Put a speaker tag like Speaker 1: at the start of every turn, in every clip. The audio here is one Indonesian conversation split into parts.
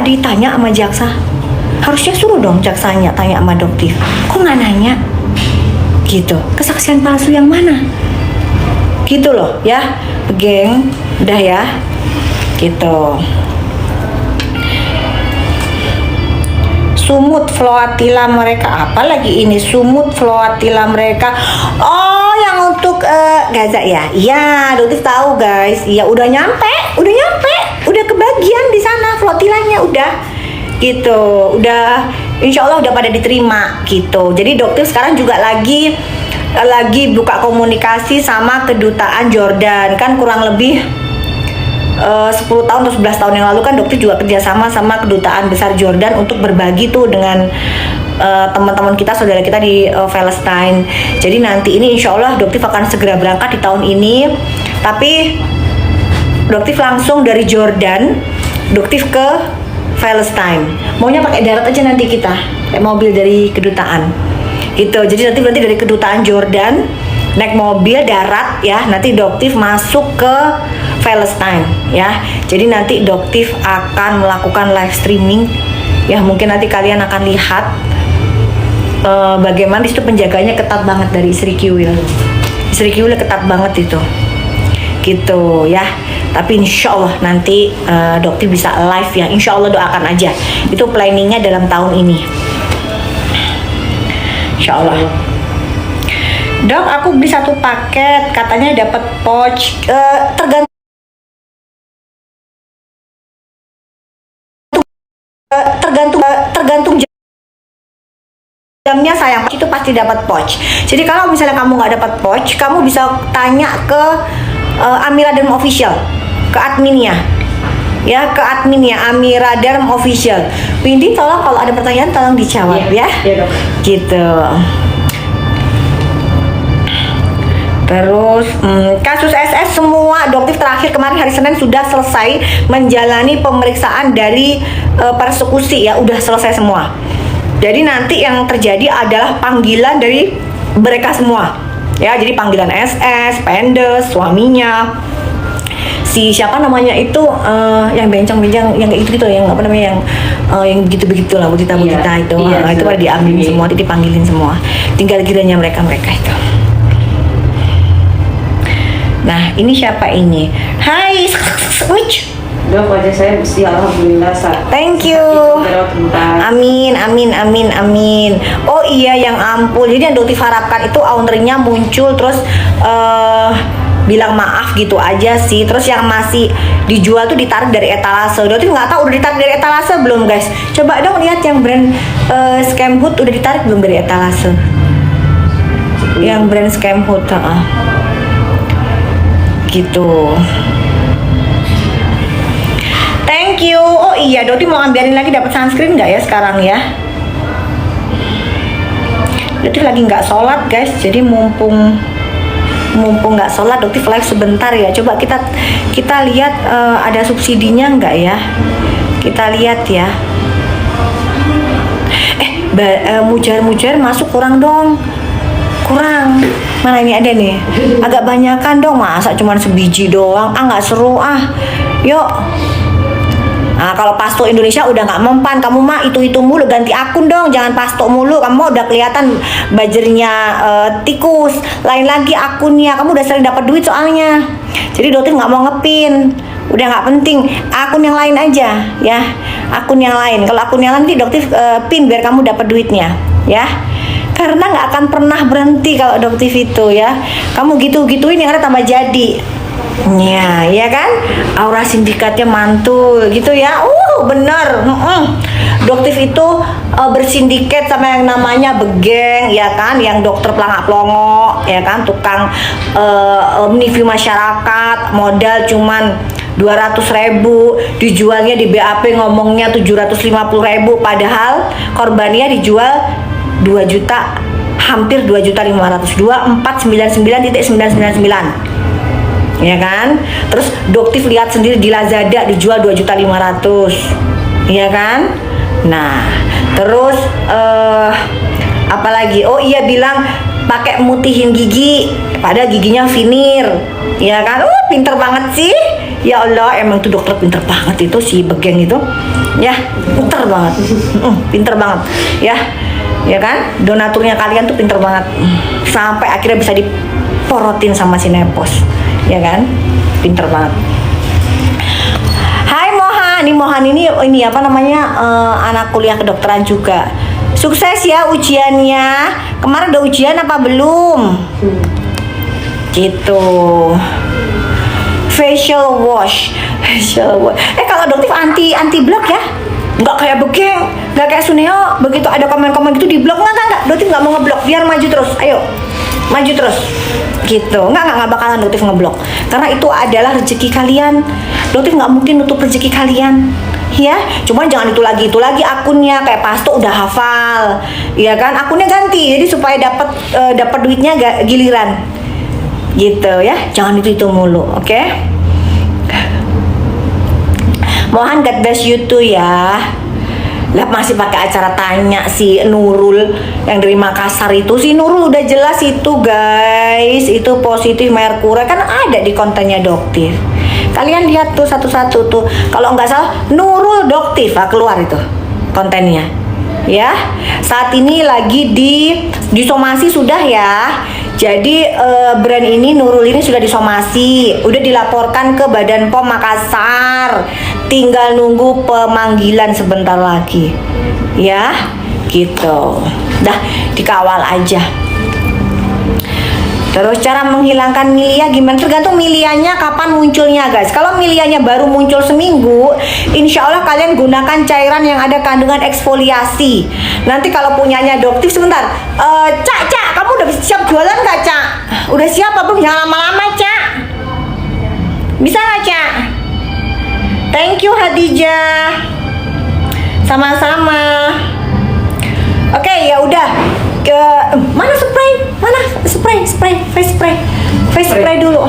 Speaker 1: ditanya sama jaksa? Harusnya suruh dong jaksanya tanya sama Doktif. Kok nggak nanya? Gitu. Kesaksian palsu yang mana? Gitu loh ya, geng. Udah ya. Gitu. Sumut floatila mereka, apalagi ini sumut floatila mereka. Oh, yang untuk Gaza ya. Iya, Doktif tahu guys. Iya, udah nyampe, udah kebagian di sana flotilanya udah. Gitu, udah insya Allah udah pada diterima gitu. Jadi Doktif sekarang juga lagi buka komunikasi sama kedutaan Jordan, kan kurang lebih 10 tahun atau 11 tahun yang lalu kan Doktif juga kerjasama sama kedutaan besar Jordan untuk berbagi tuh dengan teman-teman kita, saudara kita di Palestine. Jadi nanti ini insya Allah Doktif akan segera berangkat di tahun ini. Tapi Doktif langsung dari Jordan, Doktif ke Palestine. Maunya pakai darat aja nanti kita, kayak mobil dari kedutaan. Gitu. Jadi nanti dari kedutaan Jordan naik mobil darat ya, nanti Doktif masuk ke Palestine ya. Jadi nanti Doktif akan melakukan live streaming ya, mungkin nanti kalian akan lihat bagaimana di situ penjaganya ketat banget dari Istri Kiwil. Istri Kiwil ketat banget itu. Gitu ya. Tapi insya Allah nanti Doktif bisa live ya, insya Allah doakan aja. Itu planningnya dalam tahun ini, insya Allah. Dok, aku beli satu paket, katanya dapat pouch. Tergantung jamnya sayang, itu pasti dapat pouch. Jadi kalau misalnya kamu nggak dapat pouch, kamu bisa tanya ke Amira Derm Official, ke adminnya ya, ke adminnya Amira Derm Official. Windy, tolong kalau ada pertanyaan tolong dijawab ya.
Speaker 2: Iya, Dok.
Speaker 1: Gitu. Terus kasus SS semua Doktif terakhir kemarin hari Senin sudah selesai menjalani pemeriksaan dari persekusi ya, udah selesai semua. Jadi nanti yang terjadi adalah panggilan dari mereka semua ya, jadi panggilan SS, Pendes, suaminya, si siapa namanya itu yang bencong-bencong yang kayak gitu yang apa namanya yang begitu-begitu lah, Budita itu itu pada diambil semua, dipanggilin semua, tinggal gilirannya mereka itu. Nah, ini siapa ini? Hai,
Speaker 2: Dok, wajah saya bersih, alhamdulillah.
Speaker 1: Thank you. Amin. Oh iya, yang ampun. Jadi yang Doktif harapkan itu ownernya muncul terus bilang maaf gitu aja sih. Terus yang masih dijual tuh ditarik dari etalase. Doktif nggak tahu udah ditarik dari etalase belum guys. Coba dong lihat yang brand Scam Hood udah ditarik belum dari etalase. Yang brand Scam Hood, gitu. Thank you. Oh iya, Doti mau ambilin lagi dapat sunscreen nggak ya sekarang ya? Doti lagi nggak sholat guys, jadi mumpung nggak sholat, Doti live sebentar ya. Coba kita lihat ada subsidinya nggak ya? Kita lihat ya. Mujar masuk kurang dong. Kurang. Mana ini ada nih? Agak banyakan dong, masa cuma sebiji doang? Nggak seru Yuk. Nah, kalau pasto Indonesia udah nggak mempan, kamu mah itu mulu, ganti akun dong, jangan pasto mulu. Kamu udah kelihatan bajernya tikus. Lain lagi akunnya, kamu udah sering dapat duit soalnya. Jadi Doktif nggak mau ngepin, udah nggak penting. Akun yang lain aja ya, akun yang lain. Kalau akun yang lain nanti Doktif pin biar kamu dapat duitnya ya. Karena nggak akan pernah berhenti kalau Doktif itu ya. Kamu gitu-gituin yang ada tambah jadi. Ya kan? Aura sindikatnya mantul gitu ya. Bener. Doktif itu bersindiket sama yang namanya Begeng ya kan, yang dokter pelangak-pelongo ya kan, tukang menipu masyarakat, modal cuman 200.000, dijualnya di BAP ngomongnya 750.000, padahal korbannya dijual 2 juta, hampir 2.500.000, 2499.999 ya kan. Terus Doktif lihat sendiri di Lazada dijual 2.500.000 ya kan. Nah terus apalagi, oh iya bilang pakai mutihin gigi padahal giginya vinir ya kan. Pinter banget sih Ya Allah, emang tuh dokter pinter banget itu si Begeng itu. Ya, pinter banget. Pinter banget. Ya kan? Donaturnya kalian tuh pinter banget. Sampai akhirnya bisa diporotin sama si Nepos. Ya kan? Pinter banget. Hai Mohan ini apa namanya anak kuliah kedokteran juga. Sukses ya ujiannya. Kemarin udah ujian apa belum? Gitu. Facial wash. Kalau dokter anti blok ya? Nggak kayak Begeng, nggak kayak Suneo. Begitu ada komen-komen gitu di blok nggak. Dokter nggak mau ngeblok, biar maju terus. Ayo, maju terus. Gitu. Nggak bakalan dokter ngeblok. Karena itu adalah rezeki kalian. Dokter nggak mungkin nutup rezeki kalian. Ya, cuman jangan itu lagi akunnya kayak Pasto udah hafal, ya kan? Akunnya ganti, jadi supaya dapat duitnya giliran, gitu ya. Jangan itu mulu, oke? Mohon God bless you tuh ya. Lah masih pakai acara tanya si Nurul yang dari Makassar itu. Si Nurul udah jelas itu guys, itu positif merkuri kan ada di kontennya dokter. Kalian lihat tuh satu-satu tuh. Kalau nggak salah Nurul Doktif keluar itu kontennya. Ya, saat ini lagi disomasi sudah ya. Jadi brand ini Nurul ini sudah disomasi, udah dilaporkan ke Badan POM Makassar. Tinggal nunggu pemanggilan sebentar lagi. Ya, gitu. Dah dikawal aja. Terus cara menghilangkan milia gimana? Tergantung milianya kapan munculnya guys. Kalau milianya baru muncul seminggu, insya Allah kalian gunakan cairan yang ada kandungan eksfoliasi. Nanti kalau punyanya dokter sebentar. Cak, kamu udah siap jualan nggak Cak? Udah siap apa belum? Jangan lama-lama Cak. Bisa nggak Cak? Thank you Hadijah. Sama-sama. Oke, ya udah. Mana face spray dulu.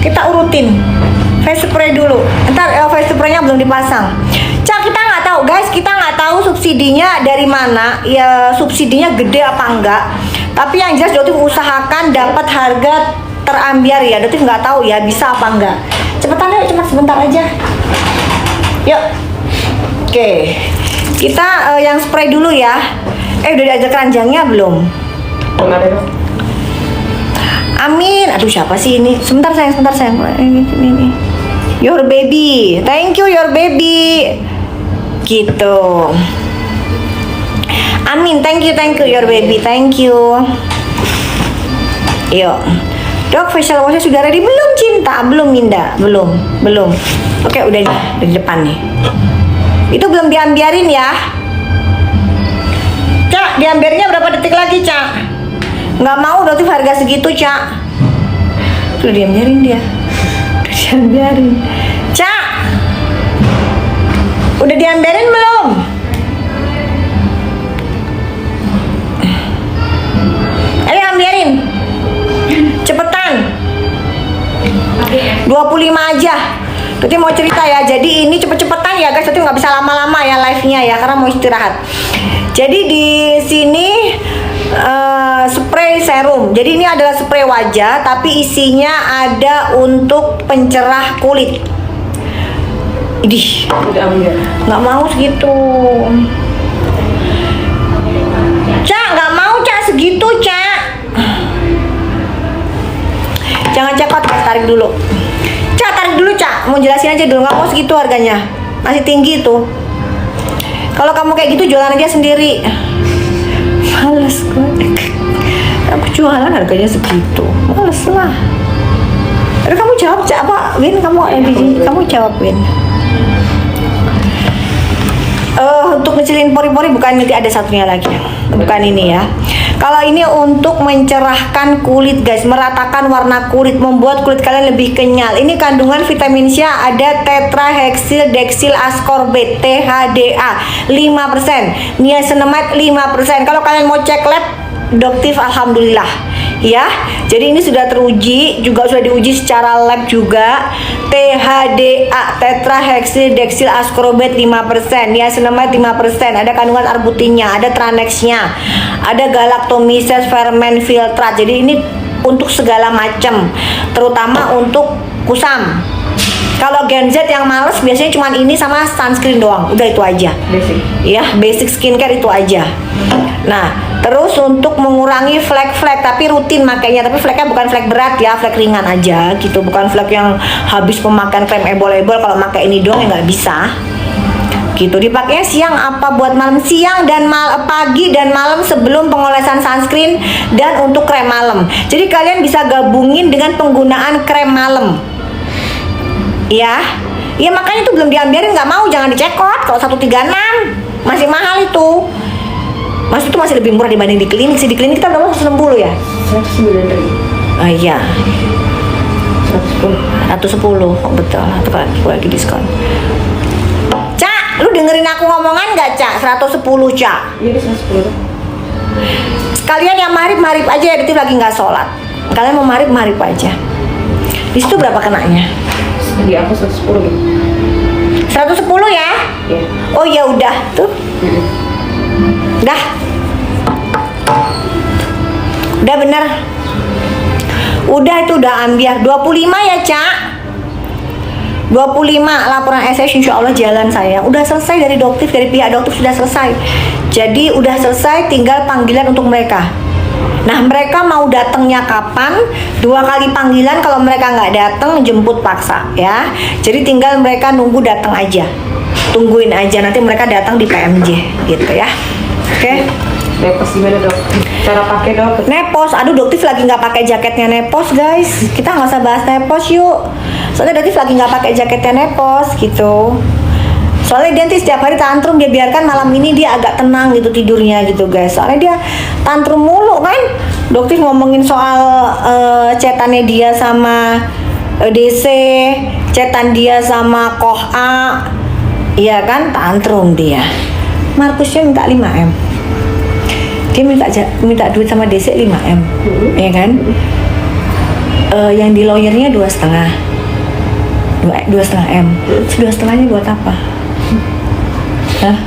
Speaker 1: Kita urutin face spray dulu. Ntar face spraynya belum dipasang. Cak, kita nggak tahu guys, kita nggak tahu subsidinya dari mana. Ya subsidinya gede apa enggak. Tapi yang jelas Dotif usahakan dapat harga terambiar ya. Dotif nggak tahu ya bisa apa enggak. Cepetan yuk, cepat sebentar aja. Yuk. Oke. Kita yang spray dulu ya. Udah diajak keranjangnya belum?
Speaker 2: Belum ada dok.
Speaker 1: Amin. Aduh siapa sih ini? Sebentar sayang. Ini. Your baby. Thank you your baby. Gitu. Amin. Thank you your baby. Thank you. Yuk. Dok, facial washnya sudah ready belum Cinta? Belum Minda? Belum. Oke, udah nih di depan nih. Itu belum diambiarin ya. Cak, diambilnya berapa detik lagi, Cak? Nggak mau, dokter harga segitu, Cak. Udah diambilin dia. Udah diambilin. Cak! Udah diambilin belum? Ayo ambilin. Cepetan. 25 aja. Tuti mau cerita ya, jadi ini cepet-cepetan ya guys, Tuti nggak bisa lama-lama ya live-nya ya, karena mau istirahat. Jadi di sini spray serum. Jadi ini adalah spray wajah, tapi isinya ada untuk pencerah kulit. Idih, nggak mau segitu. Cak, nggak mau Cak segitu Cak. Jangan cepat, tarik dulu. Cak, tarik dulu Cak, mau jelasin aja dulu, nggak mau segitu harganya, masih tinggi tuh. Kalau kamu kayak gitu jualan aja sendiri. Males gue. Aku jualan harganya segitu, males lah. Aduh, kamu jawab Cak apa? Win, kamu jawab Win. Untuk ngecilin pori-pori bukan, nanti ada satunya lagi, bukan ini ya. Kalau ini untuk mencerahkan kulit guys, meratakan warna kulit, membuat kulit kalian lebih kenyal. Ini kandungan vitamin C ada tetrahexyldecyl ascorbate THDA 5%, niacinamide 5%. Kalau kalian mau cek lab, Doktif alhamdulillah ya. Jadi ini sudah teruji, juga sudah diuji secara lab juga. THDA tetrahexyldecyl ascorbate 5%, niacinamide 5%, ada kandungan arbutinnya, ada tranexnya, ada galactomyces ferment filtrat. Jadi ini untuk segala macam, terutama untuk kusam Kalau Gen Z yang males biasanya cuma ini sama sunscreen doang. Udah itu aja.
Speaker 2: Basic.
Speaker 1: Ya, basic skincare itu aja. Nah, terus untuk mengurangi flek-flek tapi rutin makainya, tapi fleknya bukan flek berat ya, flek ringan aja gitu, bukan flek yang habis pemakaian krem ebol-ebol. Kalau pakai ini doang ya nggak bisa. Gitu, dipakainya siang apa buat malam, siang dan pagi dan malam sebelum pengolesan sunscreen dan untuk krem malam. Jadi kalian bisa gabungin dengan penggunaan krem malam. Ya, ya makanya itu belum diambilin, nggak mau, jangan dicekot. Kalau 136 masih mahal itu. Mas itu masih lebih murah dibanding di klinik sih. Di klinik kita berapa? 160 ya?
Speaker 2: 109 ribu.
Speaker 1: Oh iya,
Speaker 2: 110.
Speaker 1: 110. Oh, betul, atau lagi diskon. Cak, lu dengerin aku ngomongan nggak, Cak? 110, Cak.
Speaker 2: Iya, 110.
Speaker 1: Sekalian yang marip aja ya, Detif lagi nggak sholat. Kalian mau marip aja. Di situ berapa kenanya?
Speaker 2: Di aku 110 gitu.
Speaker 1: 110 ya?
Speaker 2: Iya.
Speaker 1: Oh ya udah tuh. Dah. Udah bener. Udah itu udah ambiar 25 ya, Cak. 25 laporan SH insya Allah jalan saya. Udah selesai dari Doktif, dari pihak Doktif sudah selesai. Jadi udah selesai, tinggal panggilan untuk mereka. Nah, mereka mau datangnya kapan? 2 kali panggilan, kalau mereka nggak datang jemput paksa ya. Jadi tinggal mereka nunggu datang aja. Tungguin aja, nanti mereka datang di PMJ gitu ya. Oke.
Speaker 2: Nepos gimana, Dok? Cara pakai, Dok?
Speaker 1: Nepos, aduh Doktif lagi nggak pakai jaketnya Nepos guys. Kita nggak usah bahas Nepos yuk. Soalnya Doktif lagi nggak pakai jaketnya Nepos gitu. Soalnya dia nanti setiap hari tantrum, dia biarkan malam ini dia agak tenang gitu tidurnya gitu guys. Soalnya dia tantrum mulu kan. Dokter ngomongin soal cetannya dia sama DC, cetan dia sama Koh A. Iya kan, tantrum dia. Markusnya minta 5M. Dia minta duit sama DC 5M. Ya kan? Yang di lawyernya 2,5. 2,5M. 2,5-nya buat apa? Hah?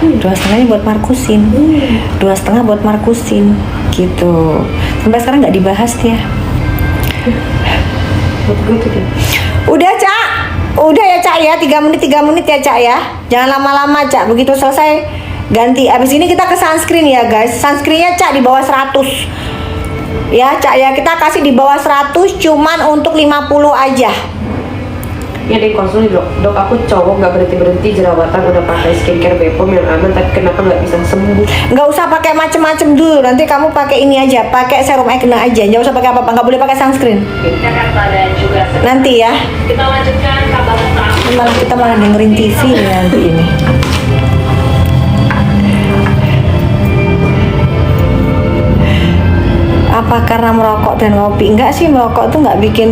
Speaker 1: 2,5-nya buat markusin. 2,5 buat markusin gitu. Sampai sekarang nggak dibahas dia. Udah, Cak. Udah ya, Cak ya. 3 menit ya, Cak ya. Jangan lama-lama, Cak. Begitu selesai ganti. Abis ini kita ke sunscreen ya, guys. Sunscreennya, Cak, di bawah 100. Ya, Cak ya. Kita kasih di bawah 100 cuman untuk 50 aja.
Speaker 2: Ya di konsul dok, aku cowok nggak berhenti jerawatan, udah pakai skincare Bepom yang aman, tapi kenapa nggak bisa sembuh?
Speaker 1: Nggak usah pakai macem-macem dulu, nanti kamu pakai ini aja, pakai serum acne aja, nggak usah pakai apa-apa, nggak boleh pakai sunscreen.
Speaker 3: Jakarta dan juga
Speaker 1: Nanti ya.
Speaker 3: kita lanjutkan kabar utama.
Speaker 1: Kita malah dengerin TV nih nanti ini. Apa karena merokok dan ngopi? Enggak sih, merokok tuh nggak bikin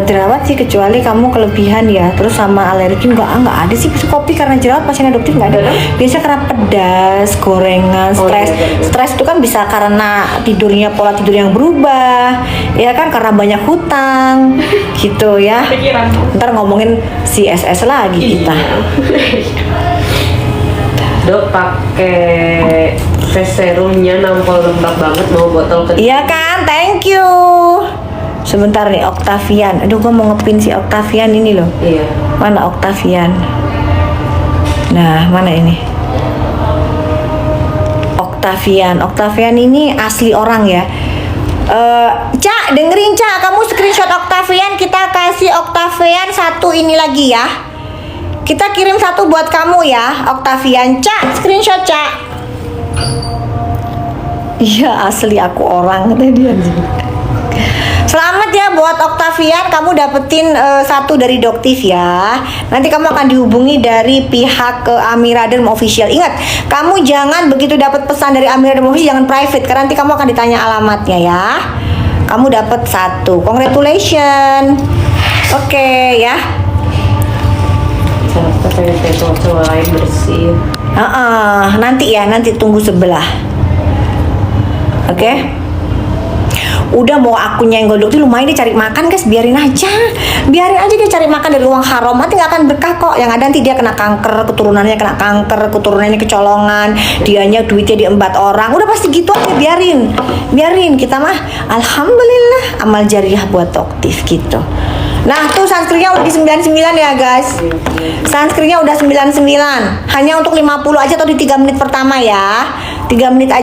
Speaker 1: jerawat sih, kecuali kamu kelebihan ya, terus sama alergi nggak ada sih. Kopi karena jerawat pasien Doktif nggak ada. Biasa karena pedas, gorengan, stres itu kan bisa karena tidurnya, pola tidur yang berubah ya kan, karena banyak hutang gitu ya. Ntar ngomongin CSS lagi kita.
Speaker 2: Dok, pakai face serumnya nampol lembab banget, mau botol kecil.
Speaker 1: Iya kan, thank you. Sebentar nih, Octavian. Aduh, gua mau ngepin si Octavian ini loh.
Speaker 2: Iya.
Speaker 1: Mana Octavian? Nah, mana ini? Octavian ini asli orang ya. Cak, dengerin Cak, kamu screenshot Octavian, kita kasih Octavian 1 ini lagi ya. Kita kirim 1 buat kamu ya, Octavian. Cak, screenshot Cak. Iya, asli aku orang kata dia. Selamat ya buat Octavian, kamu dapetin 1 dari Doktif ya. Nanti kamu akan dihubungi dari pihak Amira Derm Official. Ingat, kamu jangan begitu dapat pesan dari Amira Derm Official jangan private, karena nanti kamu akan ditanya alamatnya ya. Kamu dapat 1, congratulations. Oke ya.
Speaker 2: Saya pengen cowok lain bersih.
Speaker 1: Nanti tunggu sebelah. Oke. Udah mau aku nyenggol Doktif, lumayan dia cari makan guys, biarin aja dia cari makan dari uang haram, nanti nggak akan berkah kok. Yang ada nanti dia kena kanker, keturunannya kena kanker, keturunannya kecolongan, dianya duitnya diembat orang, udah pasti gitu aja. Biarin kita mah alhamdulillah amal jariah buat Doktif gitu. Nah, tuh sunscreennya udah di 99 ya, guys. Sunscreennya udah 99. Hanya untuk 50 aja atau di 3 menit pertama ya. 3 menit aja.